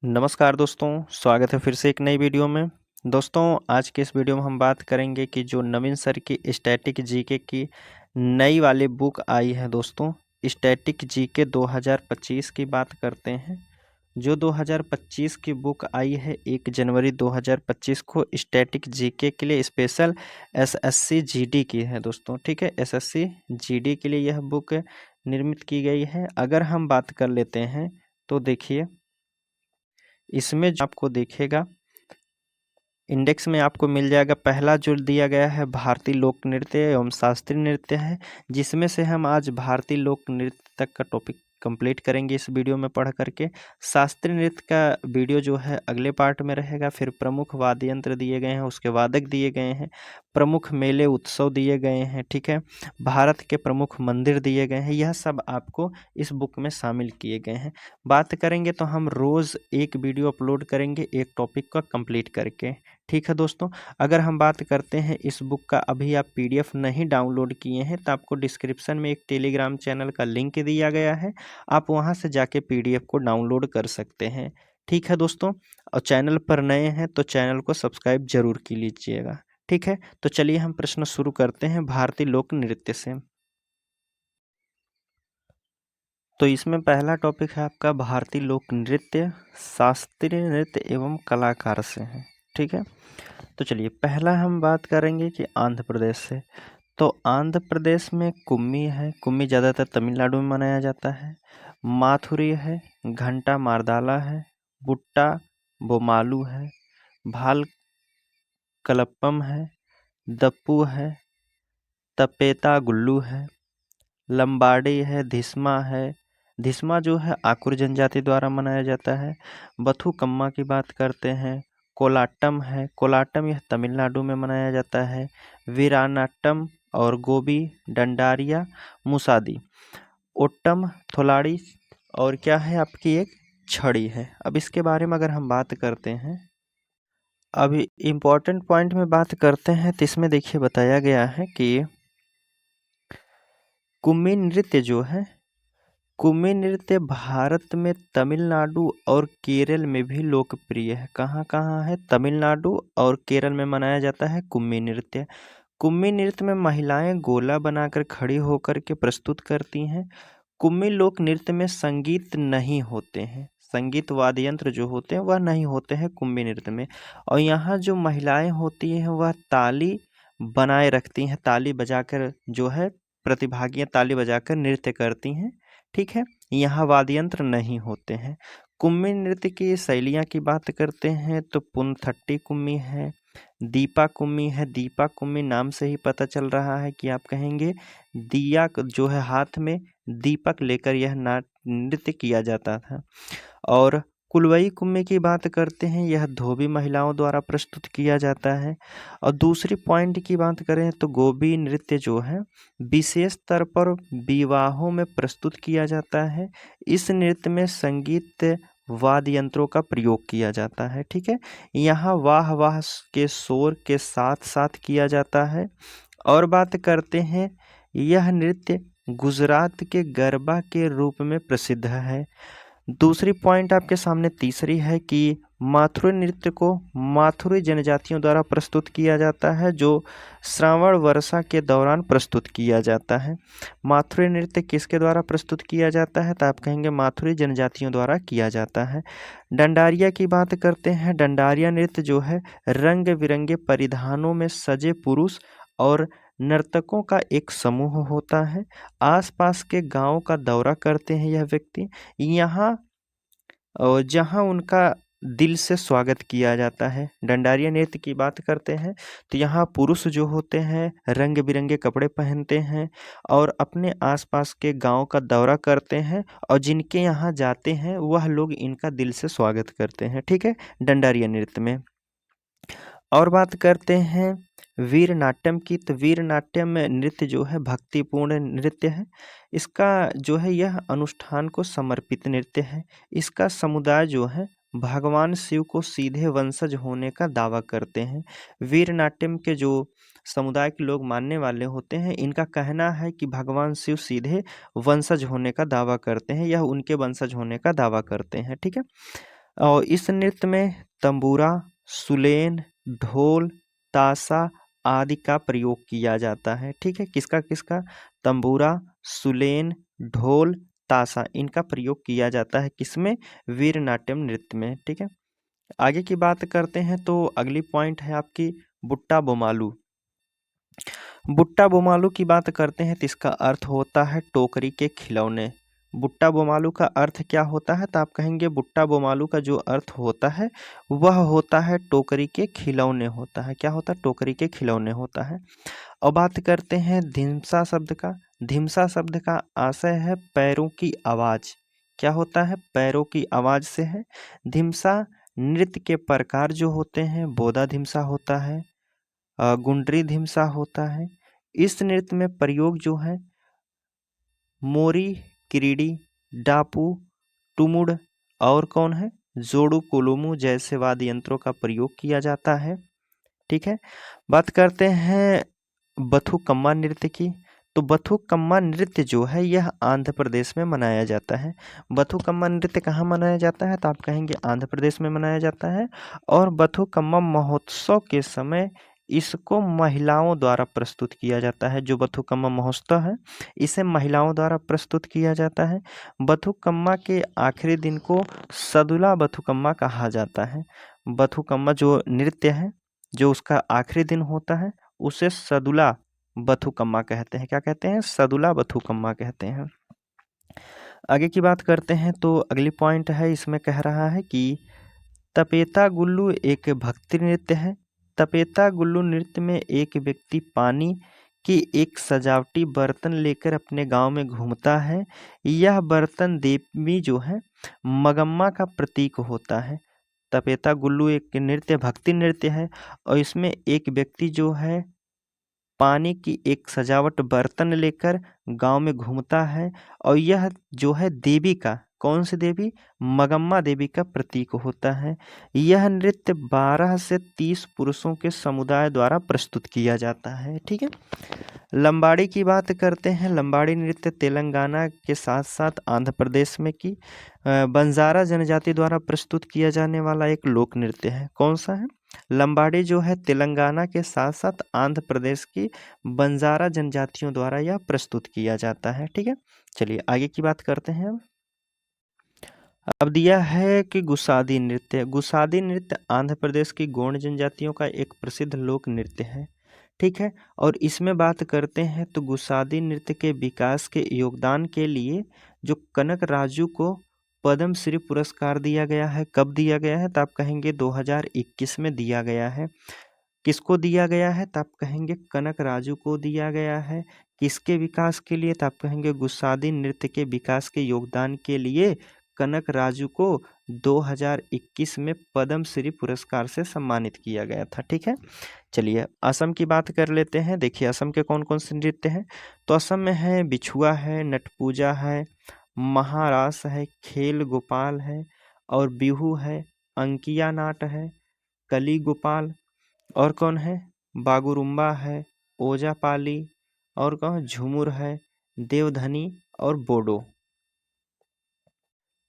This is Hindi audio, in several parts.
नमस्कार दोस्तों, स्वागत है फिर से एक नई वीडियो में। दोस्तों, आज के इस वीडियो में हम बात करेंगे कि जो नवीन सर की स्टैटिक जीके की नई वाली बुक आई है दोस्तों, स्टैटिक जीके 2025 की बात करते हैं। जो 2025 की बुक आई है 1 जनवरी 2025 को स्टैटिक जीके के लिए स्पेशल एसएससी जीडी की है दोस्तों। ठीक है, एसएससी जीडी के लिए यह बुक निर्मित की गई है। अगर हम बात कर लेते हैं तो देखिए, इसमें जो आपको देखेगा इंडेक्स में आपको मिल जाएगा। पहला जो दिया गया है भारतीय लोक नृत्य एवं शास्त्रीय नृत्य है, जिसमें से हम आज भारतीय लोक नृत्य तक का टॉपिक कंप्लीट करेंगे इस वीडियो में पढ़ करके। शास्त्रीय नृत्य का वीडियो जो है अगले पार्ट में रहेगा। फिर प्रमुख वाद्य यंत्र दिए गए हैं, उसके वादक दिए गए हैं, प्रमुख मेले उत्सव दिए गए हैं। ठीक है, भारत के प्रमुख मंदिर दिए गए हैं, यह सब आपको इस बुक में शामिल किए गए हैं। बात करेंगे तो हम रोज़ एक वीडियो अपलोड करेंगे एक टॉपिक का कंप्लीट करके। ठीक है दोस्तों, अगर हम बात करते हैं इस बुक का, अभी आप पीडीएफ नहीं डाउनलोड किए हैं तो आपको डिस्क्रिप्शन में एक टेलीग्राम चैनल का लिंक दिया गया है, आप वहां से जाके पीडीएफ को डाउनलोड कर सकते हैं। ठीक है दोस्तों, और चैनल पर नए हैं तो चैनल को सब्सक्राइब जरूर की लीजिएगा। ठीक है, तो चलिए हम प्रश्न शुरू करते हैं भारतीय लोक नृत्य से। तो इसमें पहला टॉपिक है आपका भारतीय लोक नृत्य, शास्त्रीय नृत्य एवं कलाकार से है। ठीक है, तो चलिए पहला हम बात करेंगे कि आंध्र प्रदेश से। तो आंध्र प्रदेश में कुम्मी है। कुम्मी ज़्यादातर तमिलनाडु में मनाया जाता है। माथुरी है, घंटा मारदाला है, बुट्टा बोमालू है, भाल कलप्पम है, दप्पू है, तपेता गुल्लू है, लंबाड़ी है, धिस्मा है। धिस्मा जो है आकुर जनजाति द्वारा मनाया जाता है। बथुकम्मा की बात करते हैं। कोलाटम है, कोलाटम यह तमिलनाडु में मनाया जाता है। वीरानाट्यम और गोबी डंडारिया मुसादी। ओट्टम थोलाड़ी और क्या है आपकी एक छड़ी है। अब इसके बारे में अगर हम बात करते हैं, अभी इम्पोर्टेंट पॉइंट में बात करते हैं तो इसमें देखिए बताया गया है कि कुम्मी नृत्य जो है, कुम्मी नृत्य भारत में तमिलनाडु और केरल में भी लोकप्रिय है। कहाँ कहाँ है? तमिलनाडु और केरल में मनाया जाता है कुम्मी नृत्य। कुम्मी नृत्य में महिलाएं गोला बनाकर खड़ी होकर के प्रस्तुत करती हैं। कुम्मी लोक नृत्य में संगीत नहीं होते हैं, संगीत वाद्य यंत्र जो होते हैं वह नहीं होते हैं कुम्मी नृत्य में। और यहाँ जो महिलाएं होती हैं वह ताली बनाए रखती हैं, ताली बजाकर जो है प्रतिभागियां ताली बजाकर नृत्य करती हैं। ठीक है, यहाँ वाद्य यंत्र नहीं होते हैं। कुम्मी नृत्य की शैलियाँ की बात करते हैं तो पुनथट्टी कुम्मी है, दीपा कुम्मी है। दीपा कुम्मी नाम से ही पता चल रहा है कि आप कहेंगे दिया जो है हाथ में दीपक लेकर यह नृत्य किया जाता था। और कुलवई कुम्मी की बात करते हैं, यह धोबी महिलाओं द्वारा प्रस्तुत किया जाता है। और दूसरी पॉइंट की बात करें तो गोबी नृत्य जो है विशेष स्तर पर विवाहों में प्रस्तुत किया जाता है। इस नृत्य में संगीत वाद्य यंत्रों का प्रयोग किया जाता है। ठीक है, यहाँ वाह वाह के शोर के साथ साथ किया जाता है। और बात करते हैं, यह नृत्य गुजरात के गरबा के रूप में प्रसिद्ध है। दूसरी पॉइंट आपके सामने तीसरी है कि माथुरी नृत्य को माथुरी जनजातियों द्वारा प्रस्तुत किया जाता है, जो श्रावण वर्षा के दौरान प्रस्तुत किया जाता है। माथुरी नृत्य किसके द्वारा प्रस्तुत किया जाता है? तो आप कहेंगे माथुरी जनजातियों द्वारा किया जाता है। डंडारिया की बात करते हैं। डंडारिया नृत्य जो है रंग बिरंगे परिधानों में सजे पुरुष और नर्तकों का एक समूह होता है। आसपास के गांव का दौरा करते हैं यह व्यक्ति, यहाँ और जहाँ उनका दिल से स्वागत किया जाता है। डंडारिया नृत्य की बात करते हैं तो यहाँ पुरुष जो होते हैं रंग बिरंगे कपड़े पहनते हैं और अपने आसपास के गांव का दौरा करते हैं, और जिनके यहाँ जाते हैं वह लोग इनका दिल से स्वागत करते हैं। ठीक है, डंडारिया नृत्य में। और बात करते हैं वीर नाट्यम की, तो वीर नाट्यम नृत्य जो है भक्तिपूर्ण नृत्य है। इसका जो है यह अनुष्ठान को समर्पित नृत्य है। इसका समुदाय जो है भगवान शिव को सीधे वंशज होने का दावा करते हैं। वीर नाट्यम के जो समुदाय के लोग मानने वाले होते हैं, इनका कहना है कि भगवान शिव सीधे वंशज होने का दावा करते हैं, यह उनके वंशज होने का दावा करते हैं। ठीक है, और इस नृत्य में तंबूरा, सुलेन, ढोल, ताशा आदि का प्रयोग किया जाता है। ठीक है, किसका किसका? तंबूरा, सुलेन, ढोल, ताशा, इनका प्रयोग किया जाता है किसमें? वीरनाट्यम नृत्य में। ठीक है, आगे की बात करते हैं तो अगली पॉइंट है आपकी बुट्टा बोमालू। बुट्टा बोमालू की बात करते हैं तो इसका अर्थ होता है टोकरी के खिलौने। बुट्टा बोमालू का अर्थ क्या होता है? तो आप कहेंगे बुट्टा बोमालू का जो अर्थ होता है वह होता है टोकरी के खिलौने होता है। क्या होता है? टोकरी के खिलौने होता है। और बात करते हैं धिमसा शब्द का। धिमसा शब्द का आशय है पैरों की आवाज। क्या होता है? पैरों की आवाज से है। धिमसा नृत्य के प्रकार जो होते हैं, बोदा धिमसा होता है, गुंडरी धिमसा होता है। इस नृत्य में प्रयोग जो है मोरी, किरीड़ी, डापू, टुमुड और कौन है? जोड़ू कोलोमू जैसे वाद्य यंत्रों का प्रयोग किया जाता है। ठीक है, बात करते हैं बथुकम्मा नृत्य की। तो बथुकम्मा नृत्य जो है यह आंध्र प्रदेश में मनाया जाता है। बथुकम्मा नृत्य कहाँ मनाया जाता है? तो आप कहेंगे आंध्र प्रदेश में मनाया जाता है। और बथुकम्मा महोत्सव के समय इसको महिलाओं द्वारा प्रस्तुत किया जाता है। जो बथुकम्मा महोत्सव है इसे महिलाओं द्वारा प्रस्तुत किया जाता है। बथुकम्मा के आखिरी दिन को सदुला बथुकम्मा कहा जाता है। बथुकम्मा जो नृत्य है जो उसका आखिरी दिन होता है उसे सदुला बथुकम्मा कहते हैं। क्या कहते हैं? सदुला बथुकम्मा कहते हैं। आगे की बात करते हैं तो अगली पॉइंट है, इसमें कह रहा है कि तपेता गुल्लू एक भक्ति नृत्य है। तपेता गुल्लू नृत्य में एक व्यक्ति पानी की एक सजावटी बर्तन लेकर अपने गांव में घूमता है। यह बर्तन देवी जो है मगम्मा का प्रतीक होता है। तपेता गुल्लू एक नृत्य भक्ति नृत्य है और इसमें एक व्यक्ति जो है पानी की एक सजावट बर्तन लेकर गांव में घूमता है और यह जो है देवी का, कौन सी देवी? मगम्मा देवी का प्रतीक होता है। यह नृत्य 12 से 30 पुरुषों के समुदाय द्वारा प्रस्तुत किया जाता है। ठीक है, लंबाड़ी की बात करते हैं। लंबाड़ी नृत्य तेलंगाना के साथ साथ आंध्र प्रदेश में की बंजारा जनजाति द्वारा प्रस्तुत किया जाने वाला एक लोक नृत्य है। कौन सा है? लंबाड़ी जो है तेलंगाना के साथ साथ आंध्र प्रदेश की बंजारा जनजातियों द्वारा यह प्रस्तुत किया जाता है। ठीक है, चलिए आगे की बात करते हैं। अब दिया है कि गुसादी नृत्य। गुसादी नृत्य आंध्र प्रदेश की गोंड जनजातियों का एक प्रसिद्ध लोक नृत्य है। ठीक है, और इसमें बात करते हैं तो गुसादी नृत्य के विकास के योगदान के लिए जो कनक राजू को पद्म श्री पुरस्कार दिया गया है। कब दिया गया है? तो आप कहेंगे 2021 में दिया गया है। किसको दिया गया है? तो आप कहेंगे कनक राजू को दिया गया है। किसके विकास के लिए? तो आप कहेंगे गुसादी नृत्य के विकास के योगदान के लिए कनक राजू को 2021 में पद्म श्री पुरस्कार से सम्मानित किया गया था। ठीक है, चलिए असम की बात कर लेते हैं। देखिए असम के कौन कौन से नृत्य हैं। तो असम में है बिछुआ है, नटपूजा है, महारास है, खेल गोपाल है और बिहू है, अंकिया नाट है, कली गोपाल और कौन है? बागुरुम्बा है, ओजापाली और कौन? झूमुर है, देवधनी और बोडो।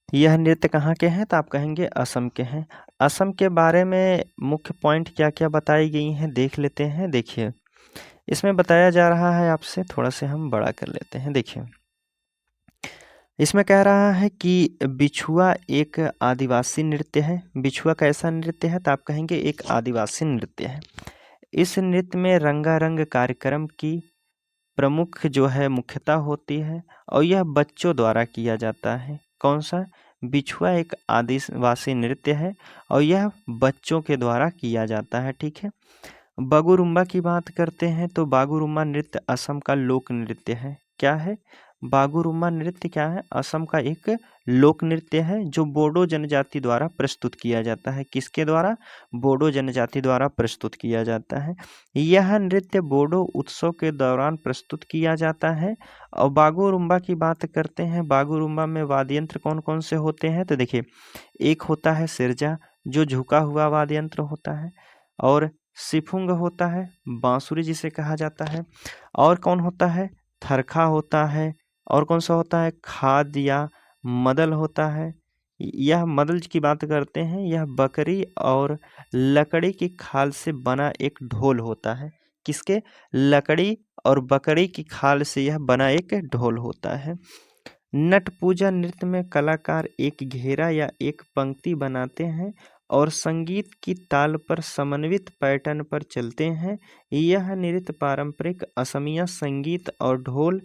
यह नृत्य कहाँ के हैं? तो आप कहेंगे असम के हैं। असम के बारे में मुख्य पॉइंट क्या क्या बताई गई हैं देख लेते हैं। देखिए इसमें बताया जा रहा है, आपसे थोड़ा से हम बड़ा कर लेते हैं। देखिए इसमें कह रहा है कि बिछुआ एक आदिवासी नृत्य है। बिछुआ कैसा नृत्य है? तो आप कहेंगे एक आदिवासी नृत्य है। इस नृत्य में रंगारंग कार्यक्रम की प्रमुख जो है मुख्यता होती है और यह बच्चों द्वारा किया जाता है। कौन सा? बिछुआ एक आदिवासी नृत्य है और यह बच्चों के द्वारा किया जाता है। ठीक है, बागुरुम्बा की बात करते हैं तो बागुरुम्बा नृत्य असम का लोक नृत्य है। क्या है? बागुरुम्बा नृत्य क्या है? असम का एक लोक नृत्य है जो बोडो जनजाति द्वारा प्रस्तुत किया जाता है। किसके द्वारा? बोडो जनजाति द्वारा प्रस्तुत किया जाता है। यह नृत्य बोडो उत्सव के दौरान प्रस्तुत किया जाता है। और बागुरुम्बा की बात करते हैं। बागुरुम्बा में वाद्य यंत्र कौन कौन से होते हैं? तो देखिए एक होता है सिरजा जो झुका हुआ वाद्य यंत्र होता है, और सिफुंग होता है, बांसुरी जिसे कहा जाता है, और कौन होता है? थरखा होता है, और कौन सा होता है? खाद या मदल होता है, यह मदल की बात करते हैं, यह बकरी और लकड़ी की खाल से बना एक ढोल होता है। किसके? लकड़ी और बकरी की खाल से यह बना एक ढोल होता है। नट पूजा नृत्य में कलाकार एक घेरा या एक पंक्ति बनाते हैं और संगीत की ताल पर समन्वित पैटर्न पर चलते हैं। यह नृत्य पारंपरिक असमिया संगीत और ढोल,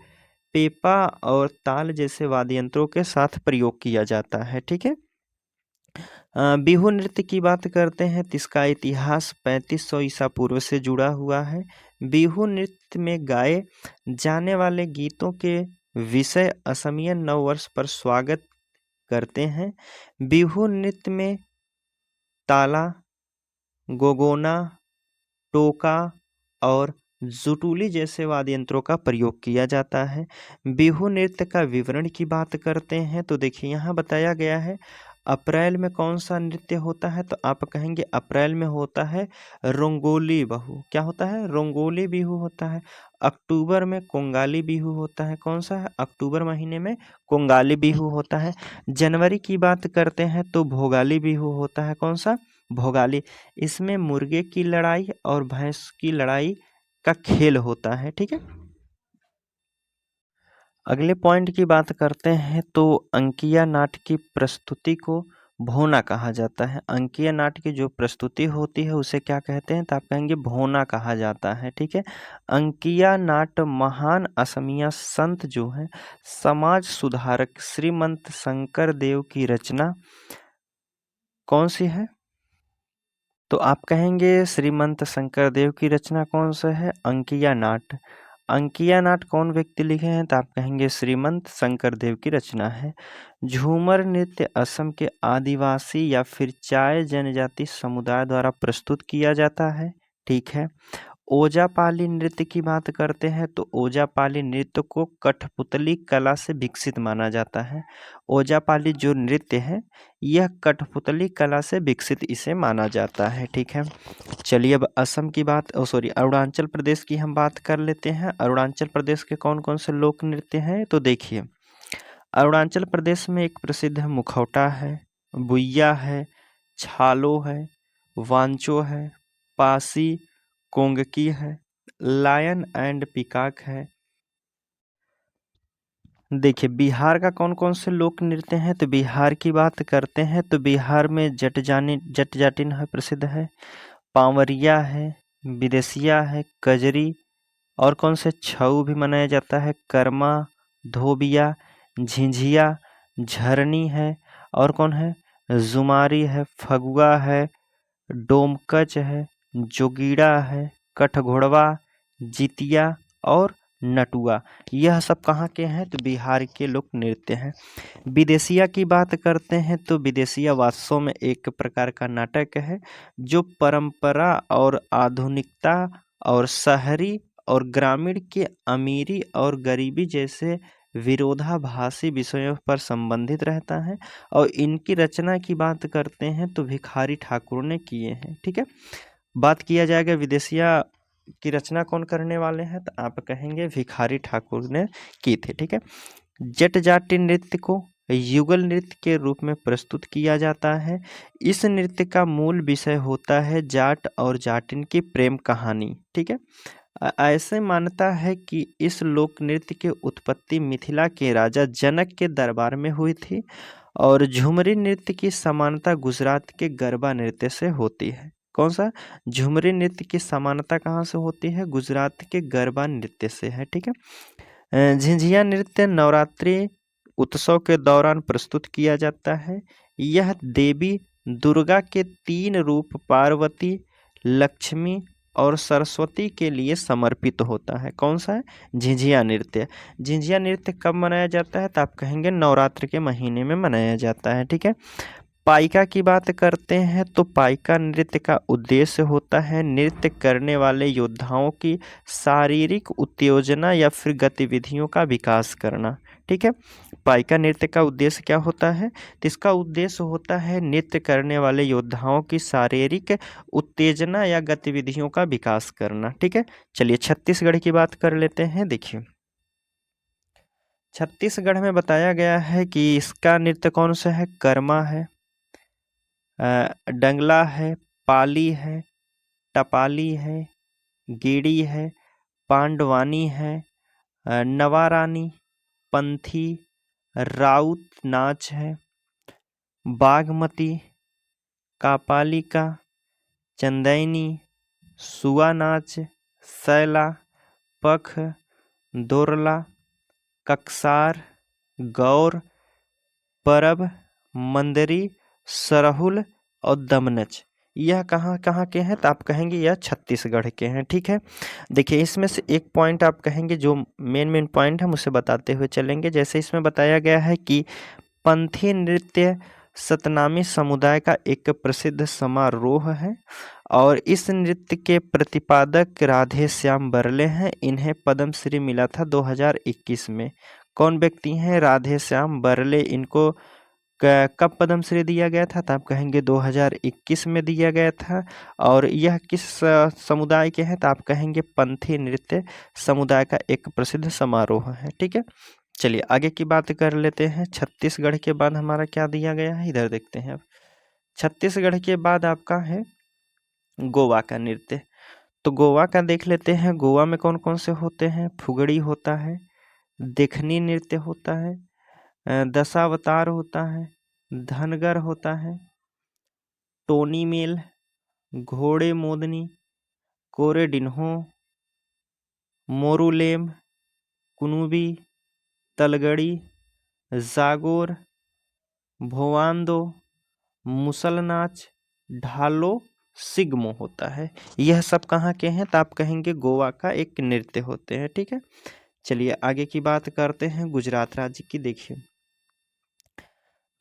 पेपा और ताल जैसे वाद्य यंत्रों के साथ प्रयोग किया जाता है। ठीक है। बिहू नृत्य की बात करते हैं तो इसका इतिहास 3500 ईसा पूर्व से जुड़ा हुआ है। बिहू नृत्य में गाए जाने वाले गीतों के विषय असमिया नववर्ष पर स्वागत करते हैं। बिहू नृत्य में ताला, गोगोना, टोका और जुटुली जैसे वाद्य यंत्रों का प्रयोग किया जाता है। बिहू नृत्य का विवरण की बात करते हैं तो देखिए यहाँ बताया गया है, अप्रैल में कौन सा नृत्य होता है, तो आप कहेंगे अप्रैल में होता है रंगोली बहू। क्या होता है? रंगोली बिहू होता है। अक्टूबर में कोंगाली बिहू होता है। कौन सा है? अक्टूबर महीने में कोंगाली बिहू होता है। जनवरी की बात करते हैं तो भोगाली बिहू होता है। कौन सा? भोगाली। इसमें मुर्गे की लड़ाई और भैंस की लड़ाई का खेल होता है। ठीक है। अगले पॉइंट की बात करते हैं तो अंकिया नाट की प्रस्तुति को भोना कहा जाता है। अंकिया नाट की जो प्रस्तुति होती है उसे क्या कहते हैं, तो आप कहेंगे भोना कहा जाता है। ठीक है। अंकिया नाट महान असमिया संत जो है समाज सुधारक श्रीमंत शंकर देव की रचना कौन सी है, तो आप कहेंगे श्रीमंत शंकर देव की रचना कौन सा है? अंकिया नाट। अंकिया नाट कौन व्यक्ति लिखे हैं, तो आप कहेंगे श्रीमंत शंकर देव की रचना है। झूमर नृत्य असम के आदिवासी या फिर चाय जनजाति समुदाय द्वारा प्रस्तुत किया जाता है। ठीक है। ओजापाली नृत्य की बात करते हैं तो ओजापाली नृत्य को कठपुतली कला से विकसित माना जाता है। ओजापाली जो नृत्य है यह कठपुतली कला से विकसित इसे माना जाता है। ठीक है। चलिए अब असम की बात अरुणाचल प्रदेश की हम बात कर लेते हैं। अरुणाचल प्रदेश के कौन कौन से लोक नृत्य हैं, तो देखिए अरुणाचल प्रदेश में एक प्रसिद्ध है मुखौटा है, बुइया है, छालो है, वांचो है, पासी, कोंगकी है, लायन एंड पिकाक है। देखिए बिहार का कौन कौन से लोक नृत्य हैं, तो बिहार की बात करते हैं तो बिहार में जट जाटिन है, प्रसिद्ध है, पावरिया है, विदेशिया है, कजरी और कौन से छऊ भी मनाया जाता है, कर्मा, धोबिया, झिंझिया, झरनी है और कौन है, जुमारी है, फगुआ है, डोमकच है, जोगीड़ा है, कठघोड़वा, जितिया और नटुआ। यह सब कहाँ के हैं, तो बिहार के लोक नृत्य हैं। विदेशिया की बात करते हैं तो विदेशिया वास्तव में एक प्रकार का नाटक है जो परंपरा और आधुनिकता और शहरी और ग्रामीण के अमीरी और गरीबी जैसे विरोधाभासी विषयों पर संबंधित रहता है और इनकी रचना की बात करते हैं तो भिखारी ठाकुर ने किए हैं। ठीक है। बात किया जाएगा विदेशिया की रचना कौन करने वाले हैं, तो आप कहेंगे भिखारी ठाकुर ने की थी। ठीक है। जट जाति नृत्य को युगल नृत्य के रूप में प्रस्तुत किया जाता है। इस नृत्य का मूल विषय होता है जाट और जाटिन की प्रेम कहानी। ठीक है। ऐसे मानता है कि इस लोक नृत्य की उत्पत्ति मिथिला के राजा जनक के दरबार में हुई थी और झुमरी नृत्य की समानता गुजरात के गरबा नृत्य से होती है। कौन सा? झुमरी नृत्य की समानता कहाँ से होती है? गुजरात के गरबा नृत्य से है। ठीक है। झिंझिया नृत्य नवरात्रि उत्सव के दौरान प्रस्तुत किया जाता है। यह देवी दुर्गा के 3 रूप पार्वती, लक्ष्मी और सरस्वती के लिए समर्पित होता है। कौन सा है? झिंझिया नृत्य। झिंझिया नृत्य कब मनाया जाता है, तो आप कहेंगे नवरात्र के महीने में मनाया जाता है। ठीक है। पाइका की बात करते हैं तो पाइका नृत्य का उद्देश्य होता है नृत्य करने वाले योद्धाओं की शारीरिक उत्तेजना या फिर गतिविधियों का विकास करना। ठीक है। पाइका नृत्य का उद्देश्य क्या होता है, तो इसका उद्देश्य होता है नृत्य करने वाले योद्धाओं की शारीरिक उत्तेजना या गतिविधियों का विकास करना। ठीक है। चलिए छत्तीसगढ़ की बात कर लेते हैं। देखिए छत्तीसगढ़ में बताया गया है कि इसका नृत्य कौन सा है? कर्मा है, डंगला है, पाली है, टपाली है, गेड़ी है, पांडवानी है, नवारानी, पंथी, राउत नाच है, बागमती, कापालिका, चंदैनी, सुआ नाच, सैला, पख, दोरला, कक्सार, गौर, परब, मंदरी, सरहुल और दमनच। यह कहाँ कहाँ के हैं? तो आप कहेंगे यह छत्तीसगढ़ के हैं। ठीक है, देखिए इसमें से एक पॉइंट आप कहेंगे जो मेन पॉइंट हम उसे बताते हुए चलेंगे। जैसे इसमें बताया गया है कि पंथी नृत्य सतनामी समुदाय का एक प्रसिद्ध समारोह है और इस नृत्य के प्रतिपादक राधे श्याम बरले हैं। इन्हें पद्मश्री मिला था 2021 में। कौन व्यक्ति हैं? राधे श्याम बरले। इनको कब पद्मश्री दिया गया था? तो आप कहेंगे 2021 में दिया गया था। और यह किस समुदाय के हैं? तो आप कहेंगे पंथी नृत्य समुदाय का एक प्रसिद्ध समारोह है। ठीक है, चलिए आगे की बात कर लेते हैं। छत्तीसगढ़ के बाद हमारा क्या दिया गया है, इधर देखते हैं। अब छत्तीसगढ़ के बाद आपका है गोवा का नृत्य। तो गोवा का देख लेते हैं। गोवा में कौन कौन से होते हैं? फुगड़ी होता है, देखनी नृत्य होता है, दशावतार होता है, धनगर होता है, टोनी मेल, घोड़े मोदनी, कोरेडिन्हो, मोरुलेम, कुनुबी, तलगड़ी, जागोर, भोवांदो, मुसल नाच, ढालो, सिग्मो होता है। यह सब कहाँ के हैं? तो आप कहेंगे गोवा का एक नृत्य होते हैं। ठीक है, चलिए आगे की बात करते हैं गुजरात राज्य की। देखिए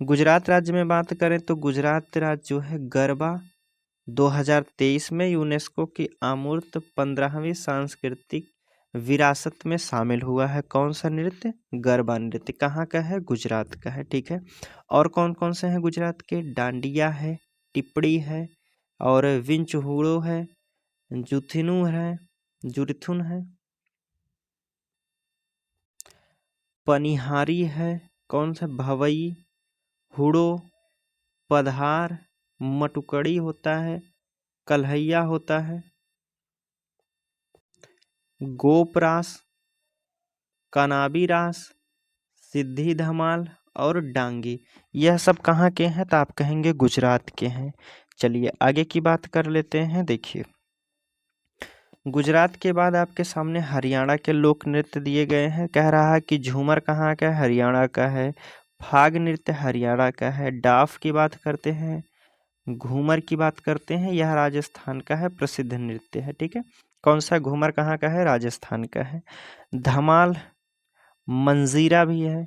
गुजरात राज्य में बात करें तो गुजरात राज्य जो है गरबा 2023 में यूनेस्को की अमूर्त 15वीं सांस्कृतिक विरासत में शामिल हुआ है। कौन सा नृत्य? गरबा नृत्य। कहाँ का है? गुजरात का है। ठीक है, और कौन कौन से हैं गुजरात के? डांडिया है, टिपड़ी है, और विंचहुड़ो है, जुथिनू है, जुरिथुन है, पनिहारी है, कौन सा? भवई, हुड़ो, पधार, मटुकड़ी होता है, कल्हैया होता है, गोपरास, कनाबी रास, सिद्धि धमाल और डांगी। यह सब कहाँ के हैं? तो आप कहेंगे गुजरात के हैं। चलिए आगे की बात कर लेते हैं। देखिए गुजरात के बाद आपके सामने हरियाणा के लोक नृत्य दिए गए हैं। कह रहा है कि झूमर कहाँ का है? हरियाणा का है। फाग नृत्य हरियाणा का है। डाफ की बात करते हैं, घूमर की बात करते हैं, यह राजस्थान का है, प्रसिद्ध नृत्य है। ठीक है, कौन सा? घूमर कहाँ का है? राजस्थान का है। धमाल, मंजीरा भी है।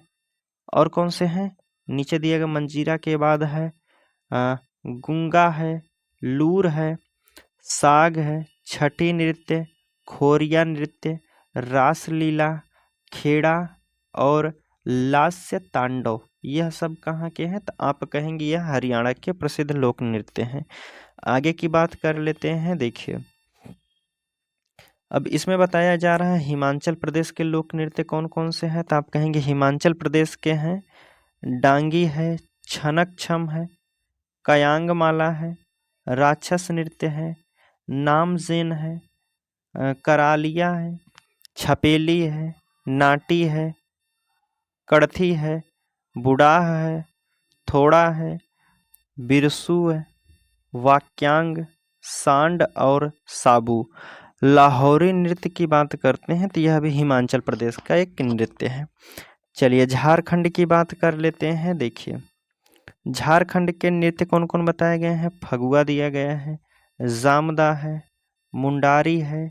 और कौन से हैं? नीचे दिए गए मंजीरा के बाद है गुंगा है, लूर है, साग है, छठी नृत्य, खोरिया नृत्य, रासलीला, खेड़ा और लास्य तांडव। यह सब कहाँ के हैं? तो आप कहेंगे यह हरियाणा के प्रसिद्ध लोक नृत्य हैं। आगे की बात कर लेते हैं। देखिए अब इसमें बताया जा रहा है हिमाचल प्रदेश के लोक नृत्य कौन कौन से हैं। तो आप कहेंगे हिमाचल प्रदेश के हैं डांगी है, छनक छम है, कयांग माला है, राक्षस नृत्य है, नामजेन है, करालिया है, छपेली है, नाटी है, कड़थी है, बुडाह है, थोड़ा है, बिरसू है, वाक्यांग, सांड और साबू। लाहौरी नृत्य की बात करते हैं तो यह भी हिमाचल प्रदेश का एक नृत्य है। चलिए झारखंड की बात कर लेते हैं। देखिए झारखंड के नृत्य कौन कौन बताए गए हैं? फगुआ दिया गया है, जामदा है, मुंडारी है,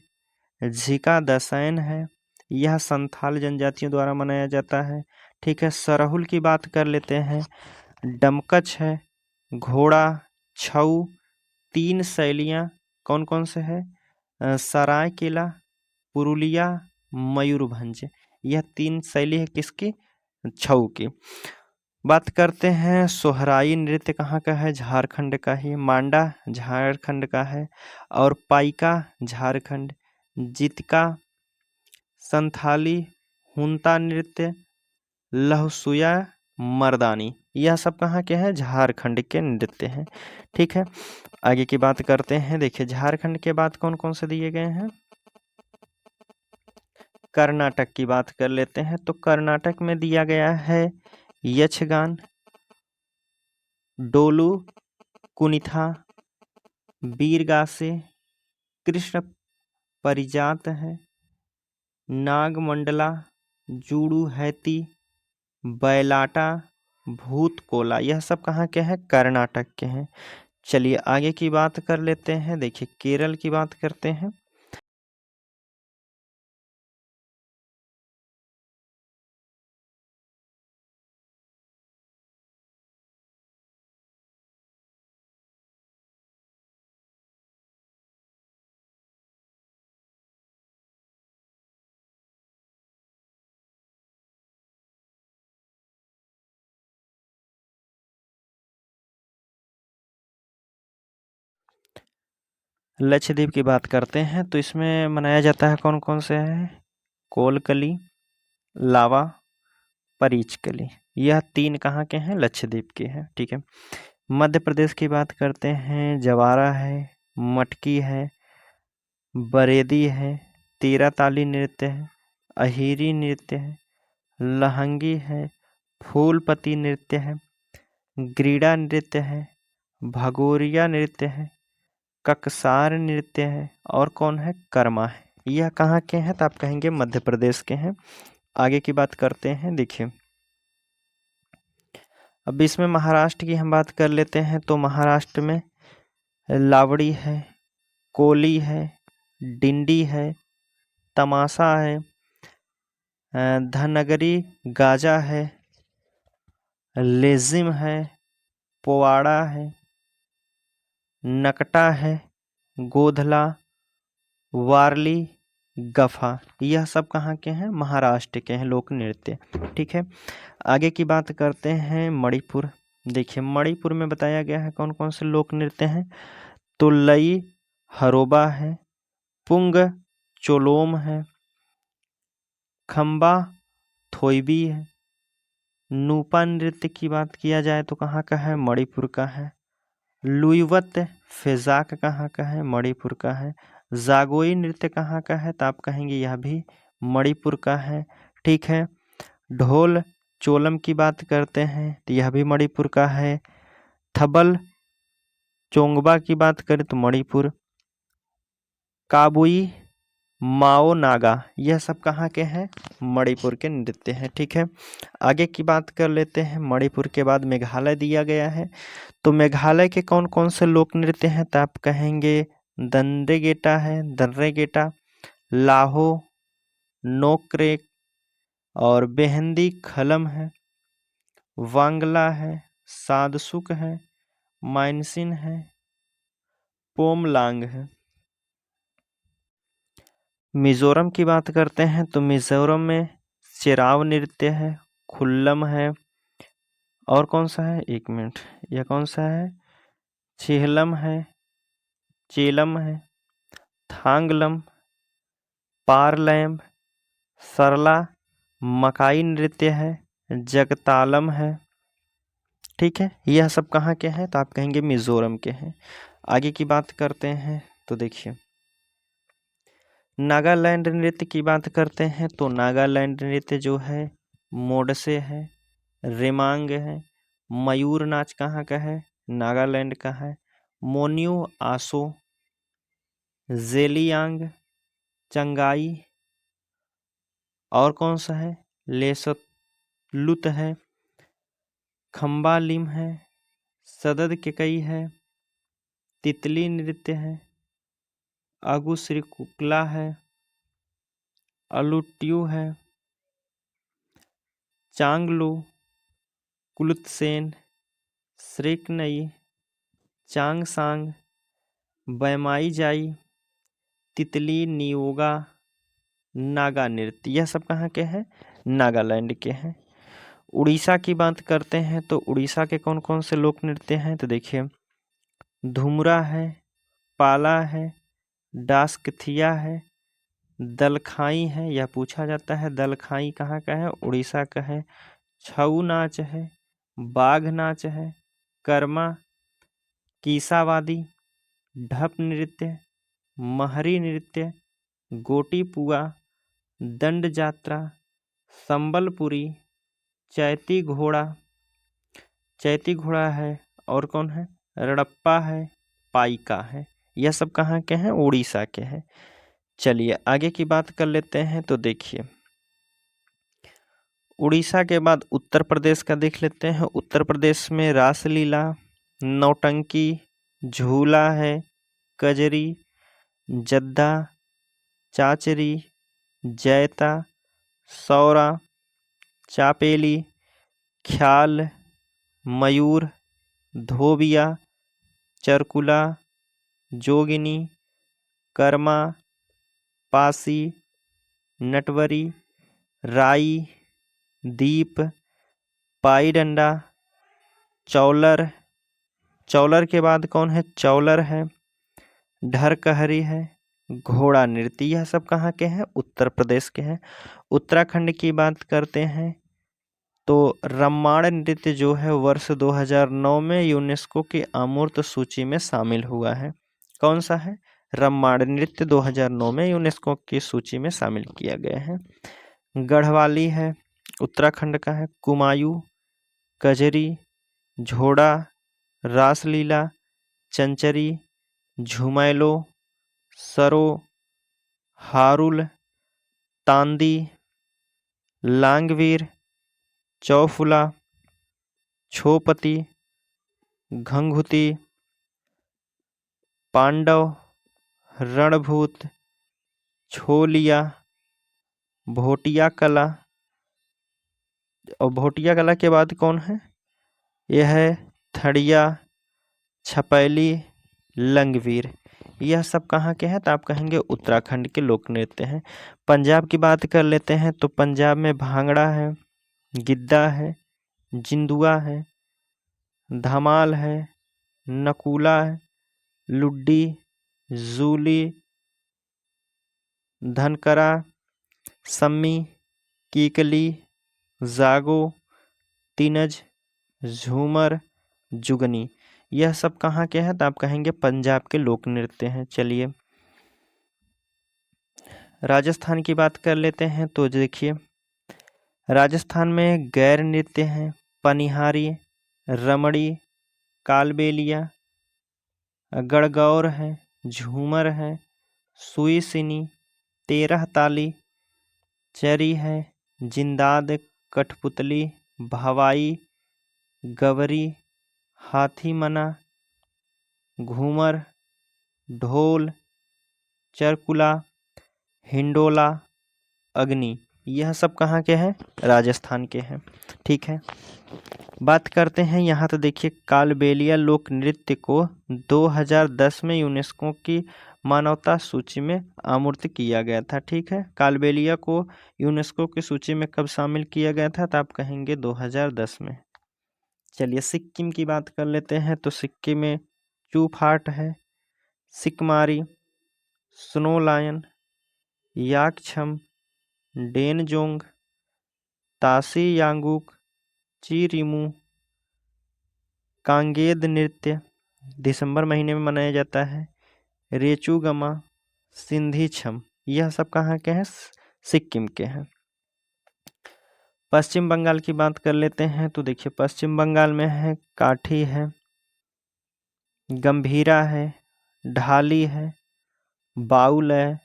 झिका दसैन है, यह संथाल जनजातियों द्वारा मनाया जाता है। ठीक है, सरहुल की बात कर लेते हैं, डमकच है, घोड़ा, छऊ, तीन शैलियाँ कौन कौन से है? सरायकेला, पुरुलिया, मयूरभंज। यह तीन शैली है किसकी? छऊ की। बात करते हैं सोहराई नृत्य कहाँ का है? झारखंड का ही। मांडा झारखंड का है और पाइका झारखंड। जितका, संथाली, हुंता नृत्य, लहसुया, मर्दानी, यह सब कहाँ के हैं? झारखंड के नृत्य हैं। ठीक है, आगे की बात करते हैं। देखिए झारखंड के बाद कौन कौन से दिए गए हैं? कर्नाटक की बात कर लेते हैं। तो कर्नाटक में दिया गया है यक्षगान, डोलू, कुनिथा, वीरगासे, कृष्ण परिजात है, नागमंडला, जूडू हैती, बैलाटा, भूत कोला, यह सब कहाँ के हैं? कर्नाटक के हैं। चलिए आगे की बात कर लेते हैं। देखिए केरल की बात करते हैं। लक्षद्वीप की बात करते हैं तो इसमें मनाया जाता है कौन कौन से है? कोलकली, लावा, परीचकली, यह 3 कहाँ के हैं? लक्षद्वीप के हैं। ठीक है, मध्य प्रदेश की बात करते हैं। जवारा है, मटकी है, बरेदी है, तेरा ताली नृत्य है, अहिरी नृत्य है, लहंगी है, फूलपति नृत्य है, ग्रीडा नृत्य है, भगोरिया नृत्य है, ककसार नृत्य है, और कौन है? कर्मा है। यह कहाँ के हैं? तो आप कहेंगे मध्य प्रदेश के हैं। आगे की बात करते हैं। देखिए अब इसमें महाराष्ट्र की हम बात कर लेते हैं। तो महाराष्ट्र में लावड़ी है, कोली है, डिंडी है, तमाशा है, धनगरी गाजा है, लेजिम है, पोवाड़ा है, नकटा है, गोधला, वारली, गफा, यह सब कहाँ के हैं? महाराष्ट्र के हैं लोक नृत्य। ठीक है, आगे की बात करते हैं। मणिपुर। देखिए मणिपुर में बताया गया है कौन कौन से लोक नृत्य हैं। तो लई हरोबा है, पुंग चोलोम है, खम्बा थोइबी है, नूपा नृत्य की बात किया जाए तो कहाँ का है? मणिपुर का है। लुइवत फेजाक कहाँ का है? मणिपुर का है। जागोई नृत्य कहाँ का है? तो आप कहेंगे यह भी मणिपुर का है। ठीक है, ढोल चोलम की बात करते हैं तो यह भी मणिपुर का है। थबल चोंगबा की बात करें तो मणिपुर। काबुई, माओ नागा, यह सब कहाँ के हैं? मणिपुर के नृत्य हैं। ठीक है, आगे की बात कर लेते हैं। मणिपुर के बाद मेघालय दिया गया है। तो मेघालय के कौन कौन से लोक नृत्य हैं? तो आप कहेंगे दंडेगेटा है, दर्रेगेटा, लाहो, नोक्रेक, और बेहंदी खलम है, वांगला है, सादसुक है, माइनसिन है, पोमलांग है। मिजोरम की बात करते हैं तो मिजोरम में चिराव नृत्य है, खुल्लम है, और कौन सा है? 1 मिनट, यह कौन सा है? चिहलम है, चेलम है, थांगलम, पारलैम, सरला, मकाई नृत्य है, जगतालम है। ठीक है, यह सब कहाँ के हैं? तो आप कहेंगे मिजोरम के हैं। आगे की बात करते हैं। तो देखिए नागालैंड नृत्य की बात करते हैं। तो नागालैंड नृत्य जो है मोडसे है, रेमांग है, मयूर नाच कहाँ का है? नागालैंड का है। मोन्यू आसो, जेलियांग, चंगाई, और कौन सा है? लेसलुत है, खम्बालिम है, सदद केकई है, तितली नृत्य है, अगुश्री कुकला है, अलुट्यू है, चांगलू, कुलुतसेन, श्रेकनई, चांगसांग, बैमाई जाई, तितली नियोगा, नागा नृत्य, यह सब कहाँ के हैं? नागालैंड के हैं। उड़ीसा की बात करते हैं। तो उड़ीसा के कौन कौन से लोक नृत्य हैं? तो देखिए धुमरा है, पाला है, डास्कथिया है, दलखाई है, यह पूछा जाता है। दलखाई कहाँ का है? उड़ीसा का है। छऊ नाच है, बाघ नाच है, कर्मा, कीसावादी, ढप नृत्य, महरी नृत्य, गोटी पुआ, दंड जात्रा, संबलपुरी, चैती घोड़ा, चैती घोड़ा है, और कौन है, रड़प्पा है, पाइका है। यह सब कहाँ के हैं, उड़ीसा के हैं। चलिए आगे की बात कर लेते हैं। तो देखिए उड़ीसा के बाद उत्तर प्रदेश का देख लेते हैं। उत्तर प्रदेश में रासलीला, नौटंकी, झूला है, कजरी, जद्दा, चाचरी, जैता, सौरा, चापेली, ख्याल, मयूर, धोबिया, चरकुला, जोगिनी, कर्मा, पासी, नटवरी, राई, दीप, पाई डंडा, चौलर, चौलर के बाद कौन है, चौलर है, ढरकहरी है, घोड़ा नृत्य। यह सब कहाँ के हैं, उत्तर प्रदेश के हैं। उत्तराखंड की बात करते हैं तो रम्माण नृत्य जो है वर्ष 2009 में यूनेस्को की अमूर्त सूची में शामिल हुआ है। कौन सा है, रम्माण नृत्य 2009 में यूनेस्को की सूची में शामिल किया गया है। गढ़वाली है, उत्तराखंड का है, कुमायूं, कजरी, झोड़ा, रासलीला, चंचरी, झुमैलो, सरो, हारुल, तांदी, लांगवीर, चौफुला, छोपति, घंघुती, पांडव, रणभूत, छोलिया, भोटिया कला, और भोटिया कला के बाद कौन है, यह है थड़िया, छपैली, लंगवीर। यह सब कहाँ के हैं, तो आप कहेंगे उत्तराखंड के लोक नृत्य हैं। पंजाब की बात कर लेते हैं तो पंजाब में भांगड़ा है, गिद्दा है, जिंदुआ है, धमाल है, नकूला है, लुड्डी, जूली, धनकरा, सम्मी, कीकली, जागो, तिनज, झूमर, जुगनी। यह सब कहाँ के हैं, तो आप कहेंगे पंजाब के लोक नृत्य हैं। चलिए राजस्थान की बात कर लेते हैं तो देखिए राजस्थान में गैर नृत्य हैं, पनिहारी, रमड़ी, कालबेलिया, गणगौर है, झूमर है, सुई सिनी, तेरह ताली, चरी है, जिंदाद, कठपुतली, भवाई, गवरी, हाथी मना, घूमर, ढोल, चरकुला, हिंडोला, अग्नि। यह सब कहाँ के हैं, राजस्थान के हैं। ठीक है, बात करते हैं यहाँ। तो देखिए कालबेलिया लोक नृत्य को 2010 में यूनेस्को की मानवता सूची में आमूर्त किया गया था। ठीक है, कालबेलिया को यूनेस्को की सूची में कब शामिल किया गया था, तो आप कहेंगे 2010 में। चलिए सिक्किम की बात कर लेते हैं। तो सिक्किम में चूफाट है, सिकमारी, स्नो लायन, याकछम, डेनजोंग, तासी यांगुक, चीरिमू, कांगेद नृत्य दिसंबर महीने में मनाया जाता है, रेचुगमा, सिंधी छम। यह सब कहाँ के हैं, सिक्किम के हैं। पश्चिम बंगाल की बात कर लेते हैं। तो देखिए पश्चिम बंगाल में है काठी है, गंभीरा है, ढाली है, बाउल है,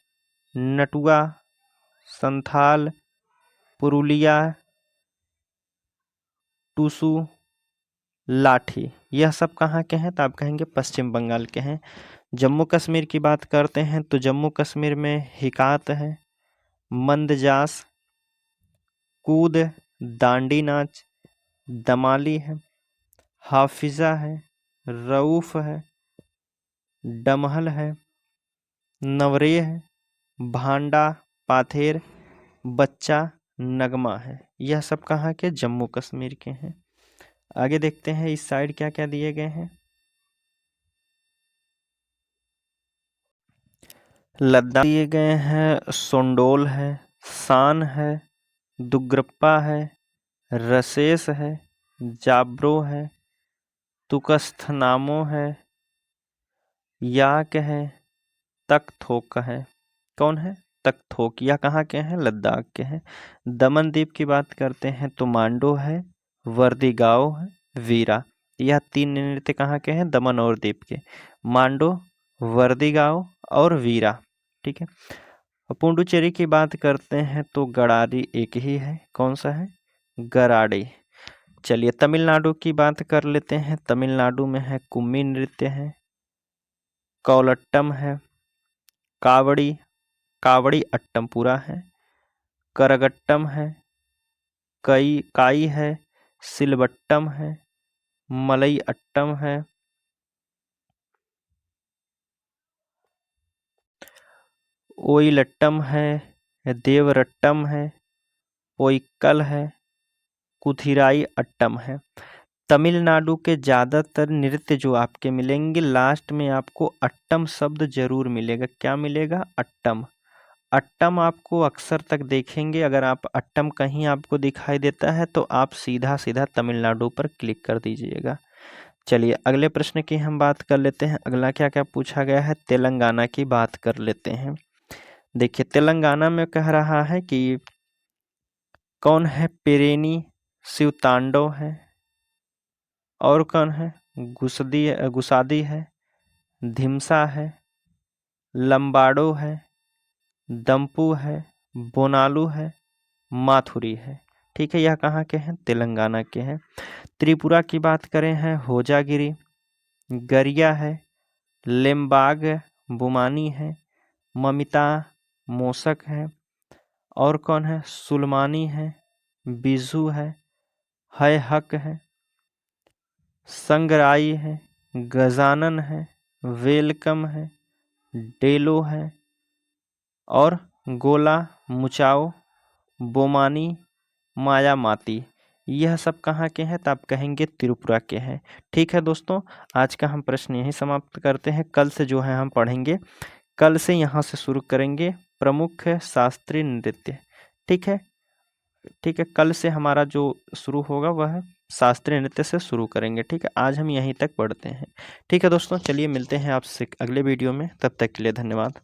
नटुआ, संथाल, पुरुलिया, टूसू, लाठी। यह सब कहाँ के हैं, तो आप कहेंगे पश्चिम बंगाल के हैं। जम्मू कश्मीर की बात करते हैं तो जम्मू कश्मीर में हिकात है, मंदजास, कूद, दांडी नाच, दमाली है, हाफिजा है, रऊफ है, डमहल है, नवरे है, भांडा, पाथेर, बच्चा, नगमा है। यह सब कहाँ के, जम्मू कश्मीर के हैं। आगे देखते हैं इस साइड क्या क्या दिए गए हैं। लद्दाख दिए गए हैं, सोंडोल है, सान है, दुग्रप्पा है, रसेस है, जाब्रो है, तुकस्थनामो है, याक है, तकथोक है। कौन है? तकथोक। यह कहाँ के हैं? लद्दाख के हैं। दमन द्वीप की बात करते हैं तो मांडो है, वर्दिगाओ है, वीरा। यह 3 नृत्य कहाँ के हैं? दमन और दीप के। मांडो, वर्दिगाओ और वीरा। ठीक है। पुडुचेरी की बात करते हैं तो गराडी एक ही है। कौन सा है? गराडी। चलिए तमिलनाडु की बात कर लेते हैं। तमिलनाडु में है कुम्मी नृत्य है, कौलट्टम है, कावड़ी अट्टम पूरा है, करगट्टम है, काई है, सिलबट्टम है, मलई अट्टम है, ओइलट्टम है, देवरट्टम है, पोइक्कल है, कुथिराई अट्टम है। तमिलनाडु के ज़्यादातर नृत्य जो आपके मिलेंगे लास्ट में आपको अट्टम शब्द जरूर मिलेगा। क्या मिलेगा? अट्टम। अट्टम आपको अक्सर तक देखेंगे। अगर आप अट्टम कहीं आपको दिखाई देता है तो आप सीधा सीधा तमिलनाडु पर क्लिक कर दीजिएगा। चलिए अगले प्रश्न की हम बात कर लेते हैं। अगला क्या क्या पूछा गया है? तेलंगाना की बात कर लेते हैं। देखिए तेलंगाना में कह रहा है कि कौन है? पेरेनी शिवतांडव है, और कौन है? गुसादी है, धिमसा है, लंबाडो है, दम्पू है, बोनालू है, माथुरी है। ठीक है। यह कहाँ के हैं? तेलंगाना के हैं। त्रिपुरा की बात करें हैं होजागिरी, गरिया है, लेम्बाग बुमानी है, ममिता मोसक है, और कौन है? सुलमानी है, बिजू है हक है, संगराई है, गजानन है, वेलकम है, डेलो है, और गोला मुचाओ, बोमानी, माया माती। यह सब कहाँ के हैं? तो आप कहेंगे त्रिपुरा के हैं। ठीक है दोस्तों, आज का हम प्रश्न यहीं समाप्त करते हैं। कल से जो है हम पढ़ेंगे, कल से यहाँ से शुरू करेंगे प्रमुख शास्त्रीय नृत्य। ठीक है। ठीक है, कल से हमारा जो शुरू होगा वह शास्त्रीय नृत्य से शुरू करेंगे। ठीक है, आज हम यहीं तक पढ़ते हैं। ठीक है दोस्तों, चलिए मिलते हैं आपसे अगले वीडियो में। तब तक के लिए धन्यवाद।